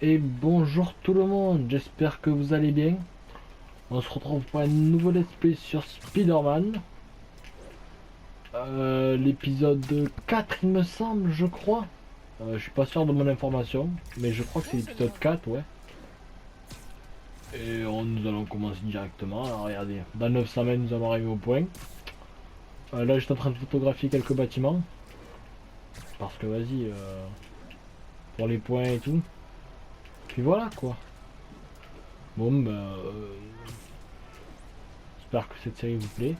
Et bonjour tout le monde, j'espère que vous allez bien. On se retrouve pour un nouveau let's play sur Spider-Man. L'épisode 4 il me semble, je crois. Je suis pas sûr de mon information, mais je crois que c'est l'épisode 4, ouais. Et nous allons commencer directement. Alors regardez, dans 900 mètres nous allons arriver au point. Là j'étais en train de photographier quelques bâtiments. Parce que vas-y, pour les points et tout. Puis voilà quoi. Bon bah... j'espère que cette série vous plaît.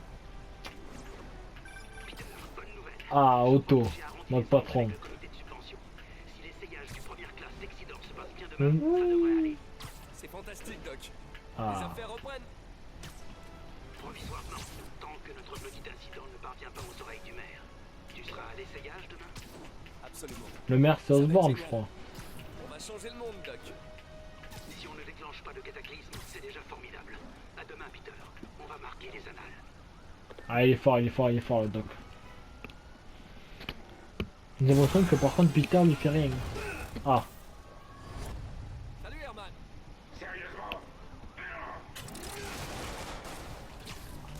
Ah, Otto, notre patron. C'est fantastique, Doc. Les Ah, affaires reprennent. Provisoirement, tant que notre petit incident ne parvient pas aux oreilles du maire. Tu seras à l'essayage demain? Absolument. le maire c'est Ça va Osborn, être je génial. crois. On va changer le monde, Doc. Si on ne déclenche pas de cataclysme, c'est déjà formidable. À demain, Peter. On va marquer les annales. Ah, il est fort, il est fort, il est fort le doc. J'ai l'impression que par contre Peter lui fait rien. Ah, Salut, Herman.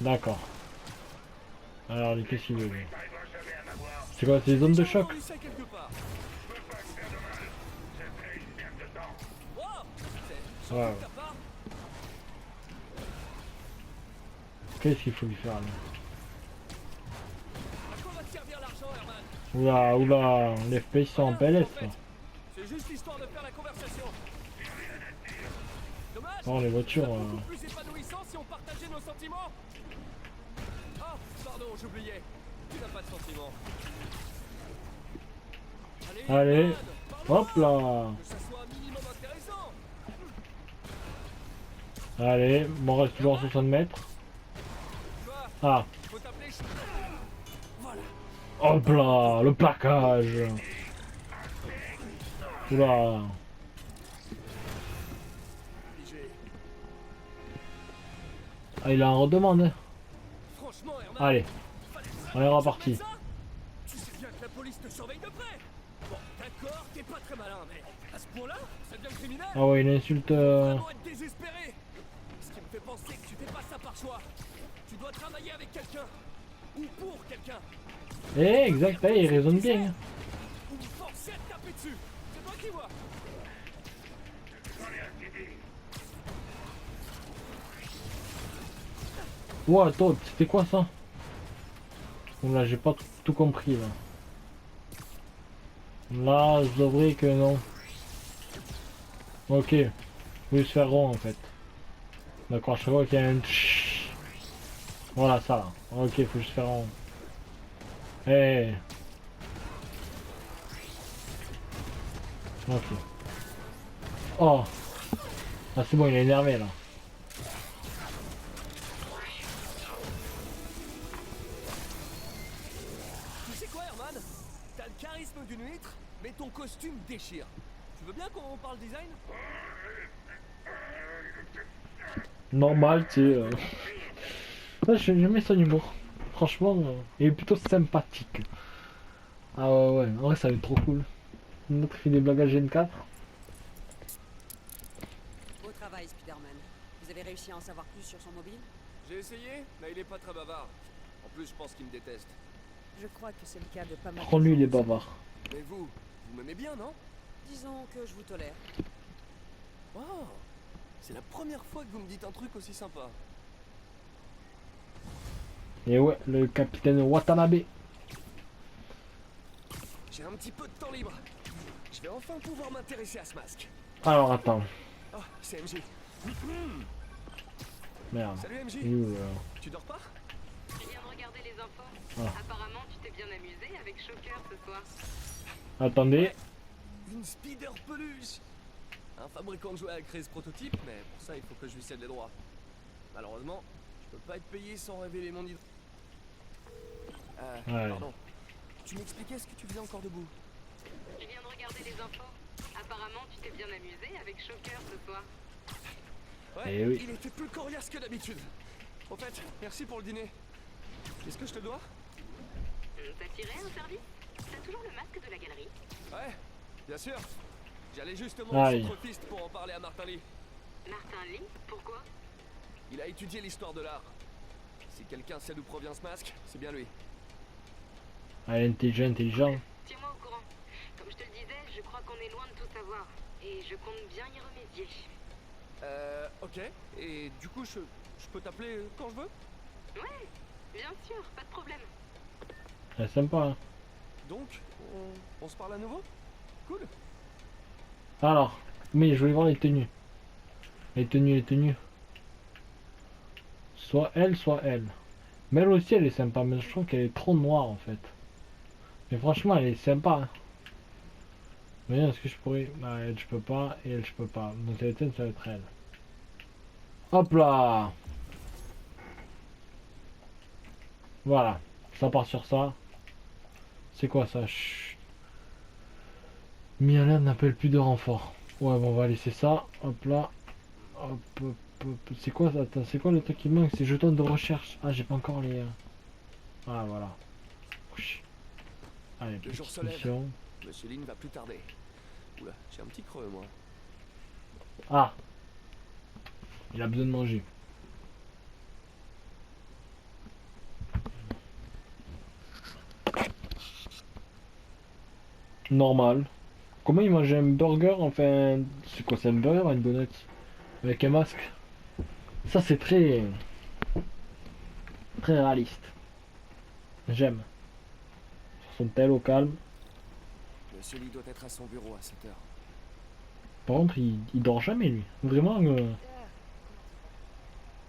d'accord. Alors, qu'est-ce qu'il veut lui? C'est quoi, c'est des zones de choc? On sait quelque part. Wow, c'est Ouais. de ta part. Qu'est-ce qu'il faut lui faire là? À quoi va te servir l'argent, Herman? Oula, oula, les FPS sont en PLS là. C'est juste histoire de faire la conversation. Dommage. Oh, les voitures. Ça serait beaucoup plus épanouissant si on partageait nos sentiments. Ah, pardon, j'oubliais. Tu n'as pas de sentiments. Allez, Herman, parle-moi. hop là. Que ça soit un minimum intéressant. Allez, bon, on reste toujours à 60 mètres. Tu vois, Ah, faut t'appeler. Voilà. hop là, le plaquage. Oula. Obligé. Ah, il a en redemande. Hein. Franchement, Herman. Allez, fallait on est reparti. ça. Tu sais bien que la police te surveille de près. Bon, d'accord, t'es pas très malin, mais à ce point-là, ça devient criminel. Ah ouais, il insulte. Vraiment être désespéré. Ce qui me fait penser que tu fais pas ça par choix. Tu dois travailler avec quelqu'un. Ou pour quelqu'un. Eh, exact, eh, il raisonne bien. Hein. Ou forcer à te taper dessus. C'est toi qui vois. Ouah, attends, c'était quoi ça? Oula, j'ai pas tout compris là. Là, je devrais que non. Ok, faut juste faire rond en fait. D'accord, je vois qu'il y a un... tch. Voilà, ça là. Ok, faut juste faire rond. Eh. Ok. Oh. Ah c'est bon, il est énervé là. Tu sais quoi, Herman? T'as le charisme d'une huître, mais ton costume déchire. Tu veux bien qu'on parle design? Normal, tu sais. Ouais, j'aimais son humour. Franchement, il est plutôt sympathique. Ah ouais, ouais, en vrai, ça va être trop cool. Notre fait des blagues à Gen 4. Beau travail, Spider-Man. Vous avez réussi à en savoir plus sur son mobile? J'ai essayé, mais il est pas très bavard. En plus, je pense qu'il me déteste. Je crois que c'est le cas de pas mal. Prends-lui, il est bavard. Mais vous m'aimez bien, non? Disons que je vous tolère. Oh, c'est la première fois que vous me dites un truc aussi sympa. Et ouais, le capitaine Watanabe. J'ai un petit peu de temps libre. Je vais enfin pouvoir m'intéresser à ce masque. Alors attends, Oh, c'est MJ. merde. Salut MJ. Il est où, là Tu dors pas? Je viens de regarder les infos. Ah. Apparemment, tu t'es bien amusé avec Shocker ce soir. Attendez. Une Spider peluche. Un fabricant de jouets a créé ce prototype, mais pour ça il faut que je lui cède les droits. Malheureusement, je peux pas être payé sans révéler mon idée. Ouais. Pardon. Tu m'expliquais ce que tu faisais encore debout? Je viens de regarder les infos. Apparemment, tu t'es bien amusé avec Shocker ce soir. Ouais, Eh oui. il était plus coriace que d'habitude. En fait, merci pour le dîner. Qu'est-ce que je te dois? T'as tiré un service? T'as toujours le masque de la galerie? Ouais, bien sûr. J'allais justement Aïe. au centre-piste pour en parler à Martin Lee. Martin Lee, pourquoi? Il a étudié l'histoire de l'art. Si quelqu'un sait d'où provient ce masque, c'est bien lui. Ah, intelligent, intelligent. Tiens-moi au courant. Comme je te le disais, je crois qu'on est loin de tout savoir. Et je compte bien y remédier. Ok. Et du coup, je peux t'appeler quand je veux? Ouais, bien sûr, pas de problème. C'est sympa, hein. Donc, on se parle à nouveau? Cool. Alors, mais je voulais voir les tenues. Les tenues, les tenues. Soit elle, soit elle. Mais elle aussi, elle est sympa, mais je trouve qu'elle est trop noire en fait. Mais franchement, elle est sympa, hein. Mais est-ce que je pourrais... Bah, elle, je peux pas, et elle, je peux pas. Donc ça va être elle. Hop là. Voilà. Ça part sur ça. C'est quoi ça? Chut. Miala n'appelle plus de renfort. Ouais, bon, on va laisser ça. Hop là. Hop, hop, hop. C'est quoi ça? Attends, c'est quoi le truc qui manque? C'est jetons de recherche. Ah, j'ai pas encore les... Ah, voilà. Chut. Allez, Le jour petite se lève. mission. Monsieur Lee ne va plus tarder. Oula, j'ai un petit creux, moi. Ah. Il a besoin de manger. Normal. Comment il mange un burger? Enfin, c'est quoi? C'est un burger, une donut avec un masque? Ça, c'est très très réaliste. J'aime. Sur son tel au calme. Monsieur Lee doit être à son bureau à 7 heures. Par contre, il dort jamais lui. Vraiment.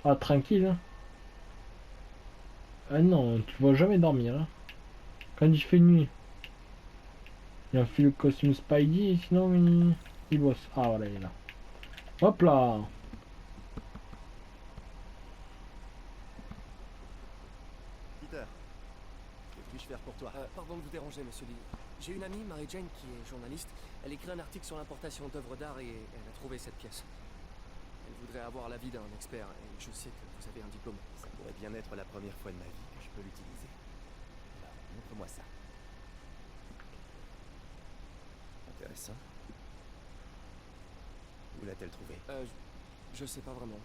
Ah, tranquille. Hein. Ah non, tu le vois jamais dormir. Hein. Quand il fait nuit. Il enfile le costume Spidey et sinon il bosse. Ah voilà, il est là. Hop là. Peter, que puis-je faire pour toi? Pardon de vous déranger, monsieur Lee. J'ai une amie, Mary Jane, qui est journaliste. Elle écrit un article sur l'importation d'œuvres d'art et elle a trouvé cette pièce. Elle voudrait avoir l'avis d'un expert et je sais que vous avez un diplôme. Ça pourrait bien être la première fois de ma vie que je peux l'utiliser. Alors, montre-moi ça. Intéressant. Où l'a-t-elle trouvé? Je sais pas vraiment.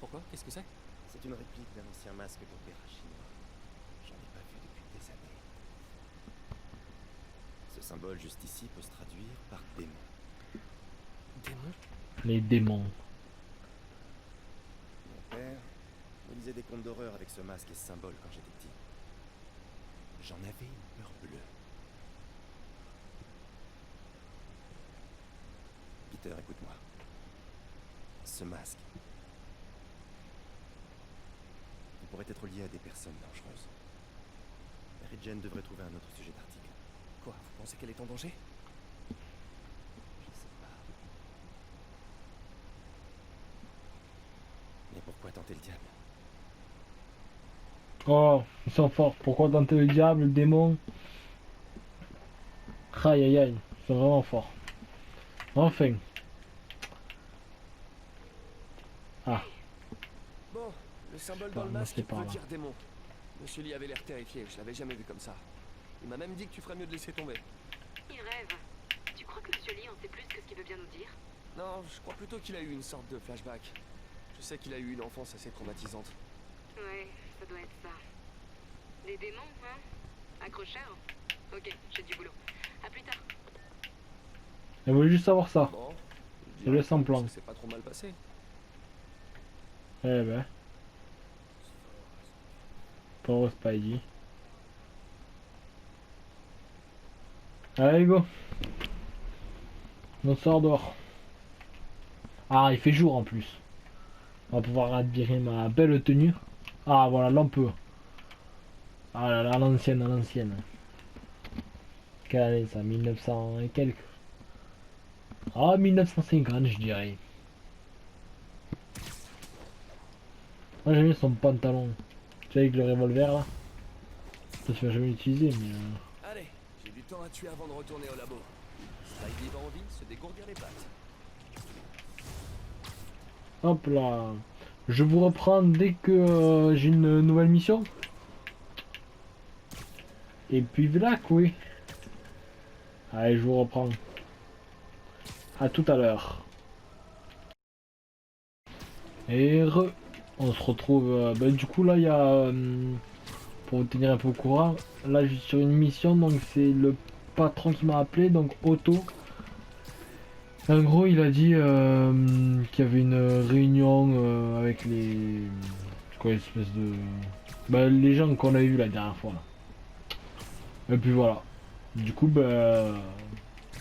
Pourquoi? Qu'est-ce que c'est? C'est une réplique d'un ancien masque d'opéra chinois. J'en ai pas vu depuis des années. Ce symbole juste ici peut se traduire par démon. Démon? Les démons. Mon père me lisait des contes d'horreur avec ce masque et ce symbole quand j'étais petit. J'en avais une peur bleue. Peter, écoute-moi. Ce masque, il pourrait être lié à des personnes dangereuses. Mary Jane devrait trouver un autre sujet d'article. Quoi? Vous pensez qu'elle est en danger? Je sais pas. Mais pourquoi tenter le diable? Oh, ils sont forts. Pourquoi tenter le diable, le démon? Aïe aïe aïe, ils sont vraiment forts. Enfin. Ah, Bon, le symbole pas, dans le moi, masque c'est par veut là. dire démon. Monsieur Lee avait l'air terrifié, je l'avais jamais vu comme ça. Il m'a même dit que tu ferais mieux de laisser tomber. Il rêve. Tu crois que Monsieur Lee en sait plus que ce qu'il veut bien nous dire? Non, je crois plutôt qu'il a eu une sorte de flashback. Je sais qu'il a eu une enfance assez traumatisante. Ouais, ça doit être ça. Des démons, hein? Accrocheur? Ok, j'ai du boulot. À plus tard. elle voulait juste savoir ça. Bon, je le dirais sans que plan. ça s'est pas trop mal passé. Eh ben. Pauvre Spidey. Allez, go. On sort dehors. Ah, il fait jour en plus. On va pouvoir admirer ma belle tenue. Ah, voilà, l'on peut. Ah là là, à l'ancienne, à l'ancienne. Quelle année ça? 1900 et quelques. Ah, 1950, je dirais. Moi, j'aime bien son pantalon. Tu sais, avec le revolver là. Ça, tu vas jamais l'utiliser, mais. Allez, j'ai du temps à tuer avant de retourner au labo. Spidey va envie de se dégourdir les pattes. Hop là. Je vous reprends dès que j'ai une nouvelle mission. Et puis voilà, oui. Allez, je vous reprends. À tout à l'heure. On se retrouve. Du coup, là, il y a. Pour vous tenir un peu au courant, là, je suis sur une mission, donc c'est le patron qui m'a appelé, donc Otto. En gros, il a dit qu'il y avait une réunion avec les. Quoi, espèce de. Les gens qu'on a eu la dernière fois. Là. Et puis voilà. Du coup,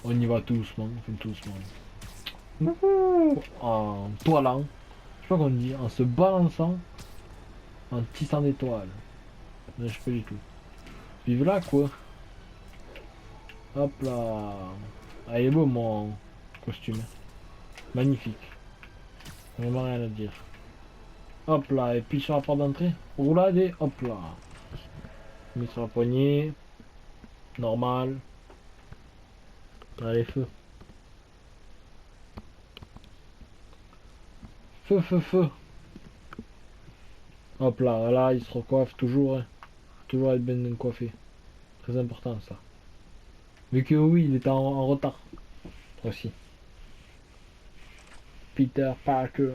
on y va tout doucement, on fait tout doucement. Wouhou, en toilant, je sais pas qu'on dit, en se balançant, en tissant des toiles. Non, je sais pas du tout. Vive là quoi. Hop là. Ah, il est beau mon costume. Magnifique. Vraiment rien à dire. Hop là, et puis sur la porte d'entrée, roulade et hop là. Mis sur la poignée. Normal. Allez, feu. Feu, feu, feu. Hop là, là, il se recoiffe toujours. Hein. Toujours être bien coiffé. Très important ça. Vu que oui, il était en retard. Aussi. Peter Parker.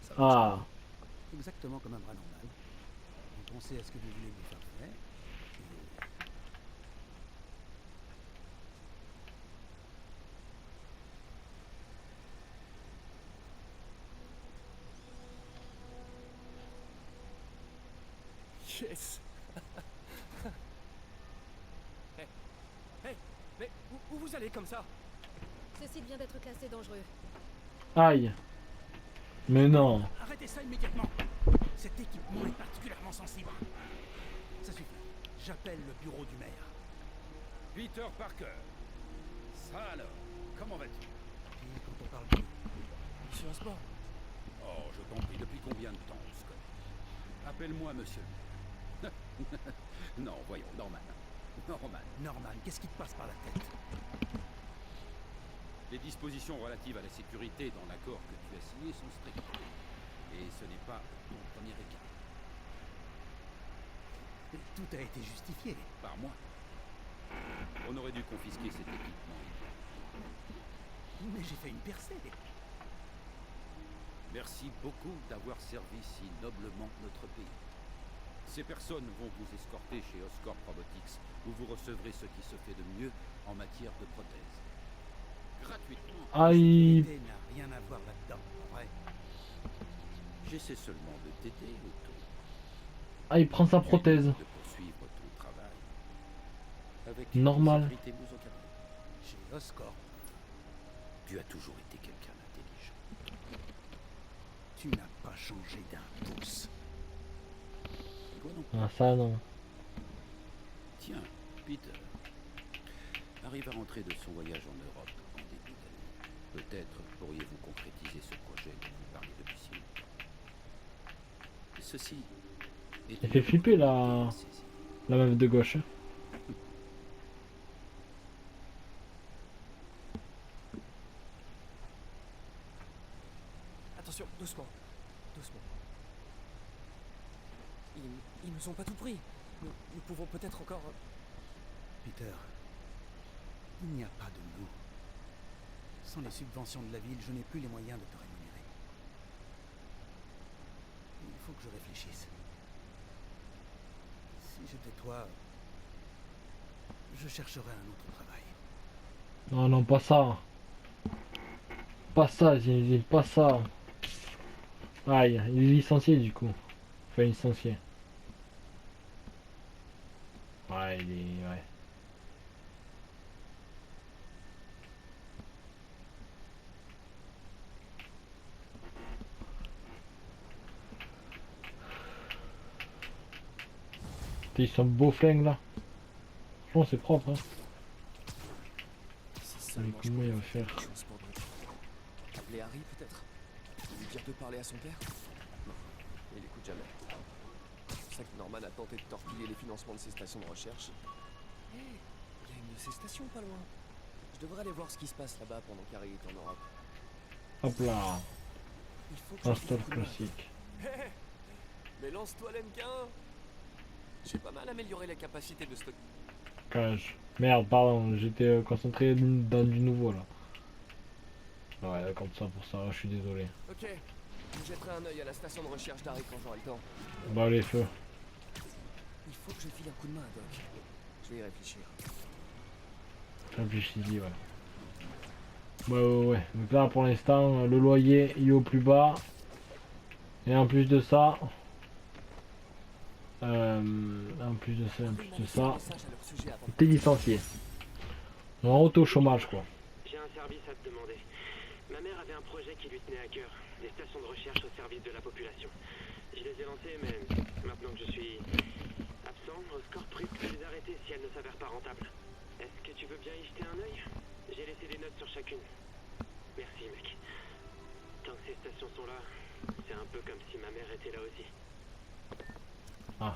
Ça va, Ah. exactement comme un bras normal. Vous pensez à ce que vous voulez vous faire faire. Yes. Hey, hey, mais où vous allez comme ça? Ce site vient d'être classé dangereux. Aïe. Mais non. Arrêtez ça immédiatement. Cet équipement est particulièrement sensible. Ça suffit. J'appelle le bureau du maire. Peter Parker. Ça alors, comment vas-tu? Et quand on parle de... Monsieur Osborn. Oh, je t'en prie, depuis combien de temps on se connaît? Appelle-moi monsieur. Non, voyons, Norman. Norman, qu'est-ce qui te passe par la tête? Les dispositions relatives à la sécurité dans l'accord que tu as signé sont strictes. Et ce n'est pas ton premier écart. Tout a été justifié. Par moi. On aurait dû confisquer cet équipement. Mais j'ai fait une percée. Merci beaucoup d'avoir servi si noblement notre pays. Ces personnes vont vous escorter chez Oscorp Robotics, où vous recevrez ce qui se fait de mieux en matière de prothèses. Gratuitement. Aïe. La n'a rien à voir là-dedans, vrai? J'essaie seulement de t'aider, Otto. Ah, il prend sa prothèse. De poursuivre ton travail. Avec Normal. une sécurité mieux encadrée. Chez Oscorp. Tu as toujours été quelqu'un d'intelligent. Tu n'as pas changé d'un pouce. Toi non. Ah, ça non. Tiens, Peter arrive à rentrer de son voyage en Europe en début d'année. Peut-être pourriez-vous concrétiser ce projet dont vous parlez depuis si longtemps. Ceci est Elle fait flipper la meuf de gauche. Attention, doucement. Doucement. Ils nous ont pas tout pris. Nous pouvons peut-être encore... Peter, il n'y a pas de nous. Sans les subventions de la ville, je n'ai plus les moyens de te rémunérer. Il faut que je réfléchisse. Si j'étais toi, je chercherais un autre travail. Non, non, pas ça. Pas ça, j'ai dit pas ça. Aïe, il est licencié du coup. Enfin, licencié. Ouais, il est... Ouais. Ils sont beaux flingues là. Franchement, c'est propre. Hein. Si Allez, seulement je comment il pouvais va faire faire? quelque chose pour lui. Appeler Harry peut-être? Lui dire de parler à son père? Non, il écoute jamais. C'est pour ça que Norman a tenté de torpiller les financements de ses stations de recherche. Hé, il y a une de ces stations pas loin. Je devrais aller voir ce qui se passe là-bas pendant qu'Harry est en Europe. Hop là. Il faut que Un je stop trouve un coup de main. classique. Hé, mais lance-toi l'M15. J'ai pas mal amélioré la capacité de stock. Cage. Merde, pardon, j'étais concentré dans du nouveau là. Ouais, comme ça pour ça, je suis désolé. Ok, je jetterai un œil à la station de recherche d'Harry quand j'aurai le temps. Bah les feux. Il faut que je file un coup de main à Doc. Je vais y réfléchir. Réfléchis-y, ouais. Ouais. Donc là, pour l'instant, le loyer il est au plus bas. Et en plus de ça... en plus de ça, t'es licencié. En auto-chômage, quoi. J'ai un service à te demander. Ma mère avait un projet qui lui tenait à cœur. Des stations de recherche au service de la population. Je les ai lancées, mais maintenant que je suis absent, Oscorp risque de les arrêter si elles ne s'avèrent pas rentables. Est-ce que tu veux bien y jeter un œil? J'ai laissé des notes sur chacune. Merci, mec. Tant que ces stations sont là, c'est un peu comme si ma mère était là aussi.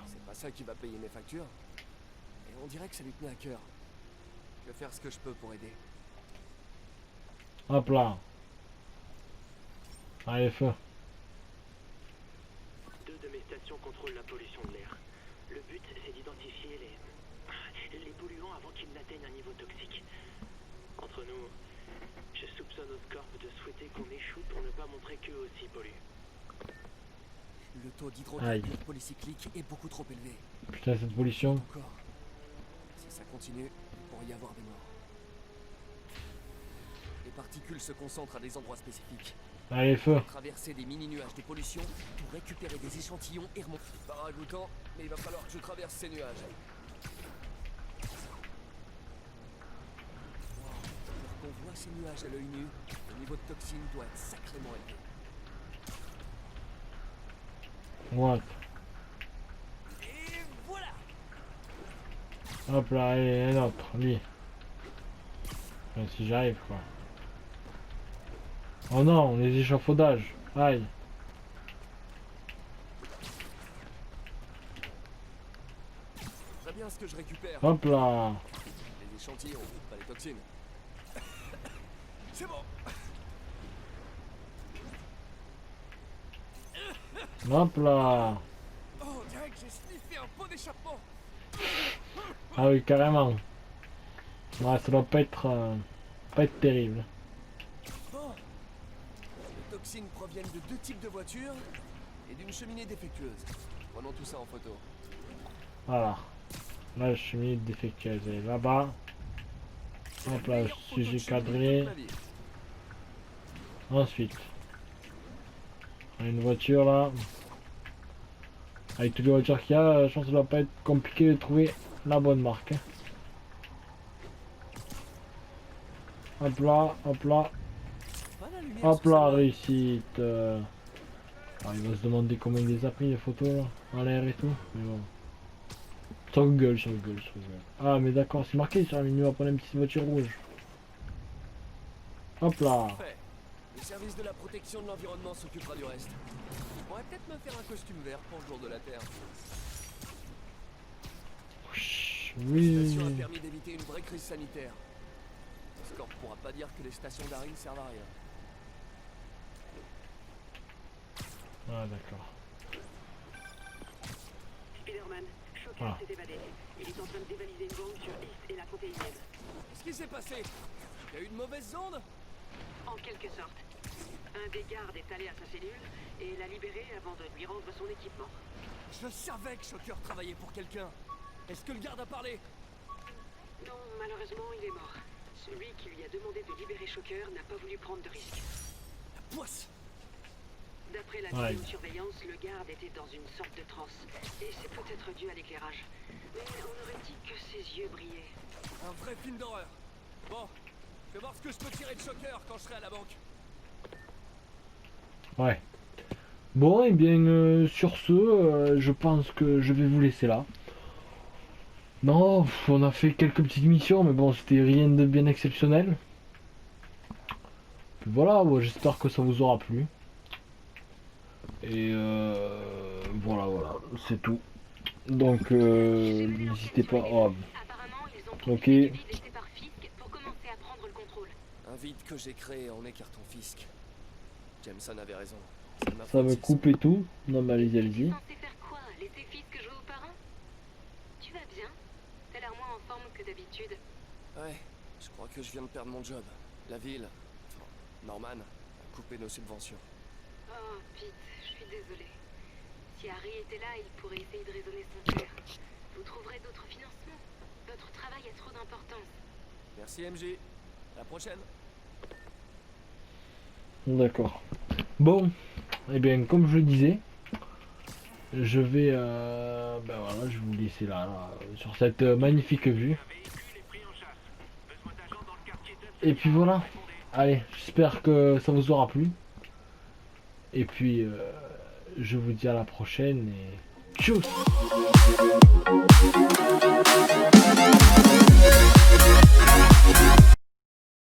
C'est pas ça qui va payer mes factures. Et on dirait que ça lui tenait à cœur. Je vais faire ce que je peux pour aider. Hop là. Allez, feu. 2 de mes stations contrôlent la pollution de l'air. Le but, c'est d'identifier les polluants avant qu'ils n'atteignent un niveau toxique. Entre nous, je soupçonne Oscorp de souhaiter qu'on échoue pour ne pas montrer qu'eux aussi polluent. Le taux d'hydrocarbures polycyclique est beaucoup trop élevé. Putain, cette pollution. Encore. Si ça continue, il pourrait y avoir des morts. Les particules se concentrent à des endroits spécifiques. Allez, feu. Traverser des mini-nuages de pollution pour récupérer des échantillons et remonter. Pas ragoûtant, mais il va falloir que je traverse ces nuages. Pour qu'on voit ces nuages à l'œil nu, le niveau de toxine doit être sacrément élevé. What? Et voilà! Hop là, allez, un autre, lui. Enfin, si j'arrive, quoi. Oh non, les échafaudages. Aïe. Très bien ce que je récupère. Hop là. Les échantillons, pas les toxines. C'est bon! Hop là. Oh, on dirait que j'ai sniffé un pot d'échappement! Ah oui, carrément. Ouais, ça doit pas être terrible. Bon. Les toxines proviennent de 2 types de voitures et d'une cheminée défectueuse. Prenons tout ça en photo. Voilà. Là, je suis mis défectueuse. Et là-bas. Hop là, sujet cadré. Ensuite. On a une voiture là. Avec toutes les voitures qu'il y a, je pense que ça doit pas être compliqué de trouver la bonne marque. Hop là, hop là. Hop là, réussite. Alors, il va se demander comment il les a pris les photos là, en l'air et tout. Mais bon. Sur Google. Ah mais d'accord, c'est marqué sur la menu, on va prendre une petite voiture rouge. Hop là. Parfait. Le service de la protection de l'environnement s'occupera du reste. Je pourrais peut-être me faire un costume vert pour le jour de la Terre. Oui. La station a permis d'éviter une vraie crise sanitaire. Oscorp pourra pas dire que les stations d'Harry ne servent à rien. Ah d'accord. Spider-Man, Shocker s'est évadé. Il est en train de dévaliser une bombe sur East et la 31e. Qu'est-ce qui s'est passé? Il y a eu une mauvaise onde? En quelque sorte. Un des gardes est allé à sa cellule et l'a libéré avant de lui rendre son équipement. Je savais que Shocker travaillait pour quelqu'un. Est-ce que le garde a parlé? Non, malheureusement, il est mort. Celui qui lui a demandé de libérer Shocker n'a pas voulu prendre de risque. La poisse! D'après la vidéosurveillance, le garde était dans une sorte de transe. Et c'est peut-être dû à l'éclairage. Mais on aurait dit que ses yeux brillaient. Un vrai film d'horreur. Bon, je vais voir ce que je peux tirer de Shocker quand je serai à la banque. Ouais. Bon, et bien sur ce, je pense que je vais vous laisser là. Non, on a fait quelques petites missions, mais bon, c'était rien de bien exceptionnel. Puis voilà, ouais, j'espère que ça vous aura plu. Et voilà, c'est tout. Donc, n'hésitez pas. Oh. Apparemment, ils ont Ok. profité du vide laissé par Fisk pour commencer à prendre le contrôle. Un vide que j'ai créé en écartant Fisk. Jameson avait raison. Ça me coupe et tout. Non, mais allez-y, allez-y. Censé faire quoi? Laisser Fisk jouer aux parents? Tu vas bien? T'as l'air moins en forme que d'habitude. Ouais, je crois que je viens de perdre mon job. La ville, enfin, Norman a coupé nos subventions. Oh, Pete, je suis désolée. Si Harry était là, il pourrait essayer de raisonner son père. Vous trouverez d'autres financements. Votre travail a trop d'importance. Merci MJ. À la prochaine. D'accord. Bon, et bien comme je le disais, je vais, ben voilà, je vais vous laisser là, sur cette magnifique vue. Et puis voilà. Allez, j'espère que ça vous aura plu. Et puis, je vous dis à la prochaine et tchuss.